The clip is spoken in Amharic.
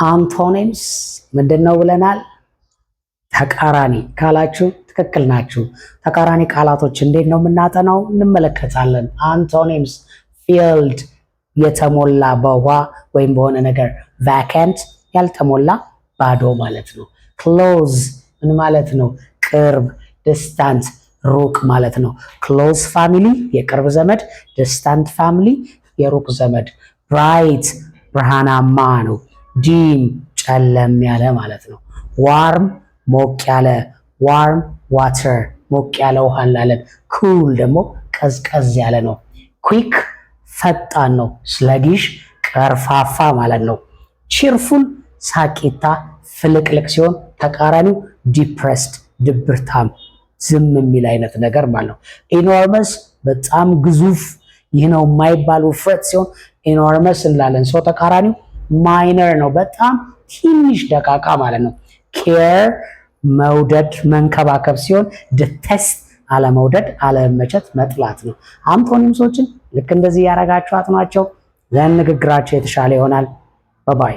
አንቶኒምስ ምንድነው ብለናል? ተቃራኒ ካላችሁ ትክክል ናችሁ። ተቃራኒ ቃላቶች እንዴት ነው የምናጠናው? እንመለከታለን። አንቶኒምስ ፊልድ የተሞላ በውሃ ወይም በሆነ ነገር፣ ቫካንት ያልተሞላ ባዶ ማለት ነው። ክሎዝ ምን ማለት ነው? ቅርብ፣ ዲስታንት ሩቅ ማለት ነው። ክሎዝ ፋሚሊ የቅርብ ዘመድ፣ ዲስታንት ፋሚሊ የሩቅ ዘመድ። ብራይት ብርሃናማ ነው። ዲም ጨለም ያለ ማለት ነው። ዋርም ሞቅ ያለ፣ ዋርም ዋተር ሞቅ ያለ ውሃ እንላለን። ኩል ደግሞ ቀዝቀዝ ያለ ነው። ኩዊክ ፈጣን ነው። ስለጊሽ ቀርፋፋ ማለት ነው። ቺርፉል ሳቂታ ፍልቅልቅ ሲሆን ተቃራኒው ዲፕረስድ ድብርታም ዝም የሚል አይነት ነገር ማለት ነው። ኢኖርመስ በጣም ግዙፍ ይህ ነው የማይባል ውፍረት ሲሆን ኢኖርመስ እንላለን። ሰው ተቃራኒው ማይነር ነው በጣም ትንሽ ደቃቃ ማለት ነው። ኬር መውደድ መንከባከብ ሲሆን ዲቴስት አለመውደድ አለመመቸት መጥላት ነው። አንቶኒምሶችን ልክ እንደዚህ ያረጋችሁ አጥኗቸው፣ ለንግግራቸው የተሻለ ይሆናል። ባይ